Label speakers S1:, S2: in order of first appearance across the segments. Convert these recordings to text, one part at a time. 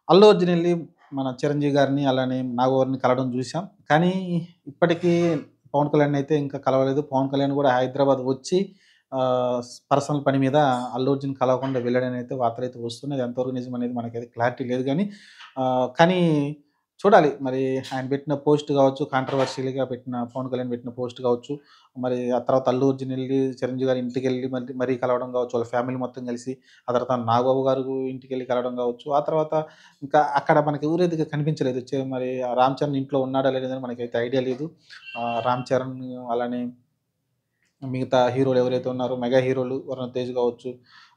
S1: అల్లు అర్జున్ ఎళ్లి మన చిరంజీవి గారిని, అలానే నాగబాబుని కలవడం జూసాం. కానీ ఇప్పటికీ పవన్ కళ్యాణ్ అయితే ఇంకా కలవలేదు. పవన్ కళ్యాణ్ గూడా హైదరాబాద్ వచ్చి పర్సనల్ పని మీద అల్లు అర్జున్ కలవకుండా వెళ్ళాడని అయితే వార్తలైతే వస్తున్నాయి. అది ఎంతవరకు నిజమనేది మనకైతే క్లారిటీ లేదు గానీ కానీ చూడాలి. మరి ఆయన పెట్టిన పోస్ట్ గావచ్చు, కాంట్రోవర్షియల్‌గా పెట్టిన పవన్ కళ్యాణ్ పెట్టిన పోస్ట్ గావచ్చు, మరి ఆ తర్వాత అల్లు అర్జున్ ఎళ్లి చిరంజీవి గారి ఇంటికెళ్ళి మరీ కలవడం గావచ్చు, వాళ్ళ ఫ్యామిలీ మొత్తం కలిసి, ఆ తర్వాత నాగబాబు గారు ఇంటికెళ్ళి కలవడం గావచ్చు, ఆ తర్వాత ఇంకా అక్కడ మనకి ఊరేదిగా కనిపించలేదు. మరి ఆ రామ్ చరణ్ ఇంట్లో ఉన్నాడా లేదని మనకైతే ఐడియా లేదు. రామ్ చరణ్ అలానే మిగతా హీరోలు ఎవరైతే ఉన్నారో మెగా హీరోలు వరుణ్ తేజ్ గావచ్చు,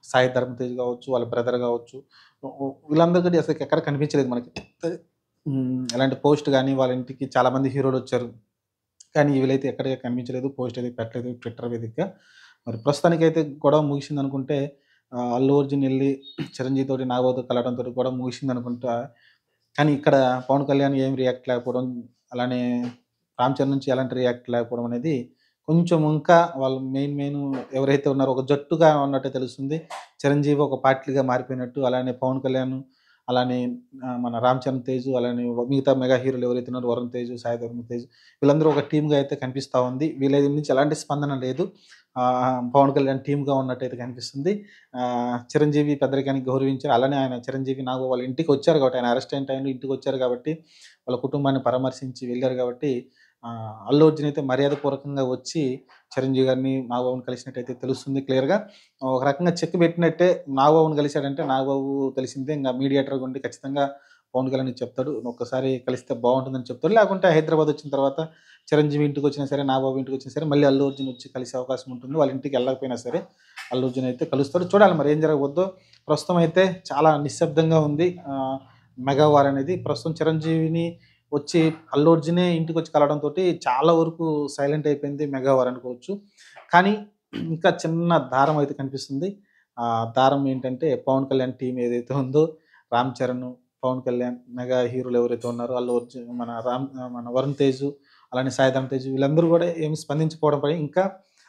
S1: సాయి ధరమ్ తేజ్ గావచ్చు, వాళ్ళ బ్రదర్ గావచ్చు, వీళ్ళందరూ కూడా అసలు ఎక్కడ కనిపించలేదు మనకి. ఎలాంటి పోస్ట్ గాని వాళ్ళ ఇంటికి చాలామంది హీరోలొచ్చారు. కానీ వీళ్ళైతే ఎక్కడ కనిపించలేదు. పోస్ట్ అయితే పెట్టలేదు ట్విట్టర్ వేదికగా. మరి ప్రస్తుతానికైతే గొడవ ముగిసిందనుకుంటే అల్లు అర్జున్ ఎళ్లి చిరంజీవి తోటి, నాగబాబుతో కలవడంతోటి గొడవ ముగిసిందనుకుంటా. కానీ ఇక్కడ పవన్ కళ్యాణ్ ఏం రియాక్ట్ లేకపోవడం, అలానే రామ్ చరణ్ నుంచి ఎలాంటి రియాక్ట్ లేకపోవడం అనేది కొంచెం ఇంకా వాళ్ళు మెయిన్ ఎవరైతే ఉన్నారో ఒక జట్టుగా ఉన్నట్టే తెలుస్తుంది. చిరంజీవి ఒక పార్ట్లీగా మారిపోయినట్టు, అలానే పవన్ కళ్యాణ్, అలానే మన రామ్ చరణ్ తేజ్, అలానే మిగతా మెగా హీరోలు ఎవరైతే ఉన్నారో వరుణ్ తేజ్, సాయి ధరమ్ తేజ్, వీళ్ళందరూ ఒక టీమ్‌గా అయితే కనిపిస్తా ఉంది. వీళ్ళ నుంచి ఎలాంటి స్పందన లేదు. పవన్ కళ్యాణ్ టీమ్‌గా ఉన్నట్టయితే కనిపిస్తుంది. చిరంజీవి పెద్దరికాన్ని గౌరవించారు. అలానే ఆయన చిరంజీవి నాగబాబు వాళ్ళ ఇంటికొచ్చారు కాబట్టి, ఆయన అరెస్ట్ అయిన టైంలో ఇంటికొచ్చారు కాబట్టి, వాళ్ళ కుటుంబాన్ని పరామర్శించి వెళ్లారు కాబట్టి, అల్లు అర్జున్ అయితే మర్యాదపూర్వకంగా వచ్చి చిరంజీవి గారిని, నాగబాబుని కలిసినట్టయితే తెలుస్తుంది క్లియర్‌గా. ఒక రకంగా చెక్ పెట్టినట్టే. నాగబాబుని కలిసాడంటే నాగబాబు తెలిసిందే ఇంగ మీడియేటర్‌గా ఉండి ఖచ్చితంగా పవన్ కళ్యాణ్‌కి చెప్తాడు. "ఒక్కసారి కలిస్తే బావుంటుందని" చెప్తాడు. లేకుంటే హైదరాబాద్ వచ్చిన తర్వాత చిరంజీవి ఇంటికొచ్చినా సరే, నాగబాబు ఇంటికొచ్చినా సరే, మళ్ళీ అల్లు అర్జున్ వచ్చి కలిసే అవకాశం ఉంటుంది. వాళ్ళ ఇంటికి ఎళ్ళకపోయినా సరే, అల్లు అర్జున్ అయితే కలుస్తాడు. చూడాలి మరి ఏం జరగబోద్దో. ప్రస్తుతం అయితే చాలా నిశ్శబ్దంగా ఉంది. మెగా వార్ అనేది. ప్రస్తుతం చిరంజీవిని వచ్చి అల్లు అర్జునే ఇంటికొచ్చి కలవడంతోటి చాలా వరకు సైలెంట్ అయిపోయింది మెగా వార్ అనుకోవచ్చు. కానీ ఇంకా చిన్న దారం అయితే కనిపిస్తుంది. ఆ దారం ఏంటంటే పవన్ కళ్యాణ్ టీమ్ ఏదైతే ఉందో, రామ్ చరణ్, పవన్ కళ్యాణ్, మెగా హీరోలు ఎవరైతే ఉన్నారో అల్లు అర్జున్, మన వరుణ్ తేజ్, అలానే సాయి ధరమ్ తేజ్, వీళ్ళందరూ కూడా ఏమి స్పందించకపోవడంపై ఇంకా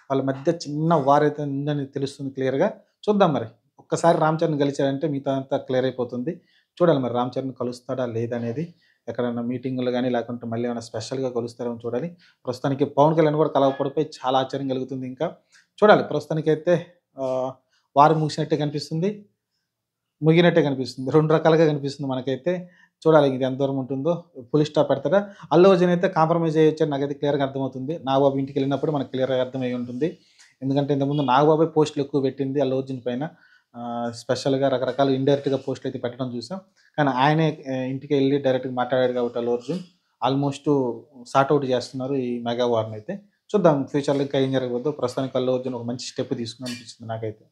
S1: వాళ్ళ మధ్య చిన్న వార్ అయితే ఉందని తెలుస్తుంది క్లియర్‌గా. చూద్దాం మరి. ఒక్కసారి రామ్ చరణ్ గెలిచాడంటే మిగతా అంతా క్లియర్ అయిపోతుంది. చూడాలి మరి రామ్ చరణ్ కలుస్తాడా లేదా అనేది. ఎక్కడన్నా మీటింగ్‌లో గాని, లేకుంటే మళ్ళీ ఏమైనా స్పెషల్‌గా కలుస్తారేమో చూడాలి. ప్రస్తుతానికి పవన్ కళ్యాణ్ కూడా కలవకపోవడంపై చాలా ఆశ్చర్యం కలుగుతుంది ఇంకా. చూడాలి ప్రస్తుతానికైతే వార్ ముగిసినట్టే కనిపిస్తుంది. ముగినట్టే కనిపిస్తుంది. 2 రకాలుగా కనిపిస్తుంది మనకైతే. చూడాలి ఇది ఎంత దూరం ఉంటుందో. ఫుల్ స్టాప్ పెడతారా? అల్లు అర్జున్ అయితే కాంప్రమైజ్ అయ్యొచ్చని నాకైతే క్లియర్‌గా అర్థమవుతుంది. నాగబాబు ఇంటికెళ్ళినప్పుడు మనకు క్లియర్‌గా అర్థమయ్యి ఉంటుంది. ఎందుకంటే ఇంతకుముందు నాగబాబే పోస్టులు ఎక్కువ పెట్టింది అల్లు అర్జున్ పైన. స్పెషల్‌గా రకరకాల ఇండైరెక్ట్‌గా పోస్టులు అయితే పెట్టడం చూసాం. కానీ ఆయనే ఇంటికెళ్ళి డైరెక్ట్‌గా మాట్లాడాడు కాబట్టి Allu Arjun almost sort out చేస్తున్నారు ఈ మెగా వార్‌నయితే. చూద్దాం ఫ్యూచర్‌లో ఇంకా ఏం జరగబోద్దో. ప్రస్తుతానికి అల్లు అర్జున్ ఒక మంచి స్టెప్ తీసుకున్నాడనిపించింది నాకైతే.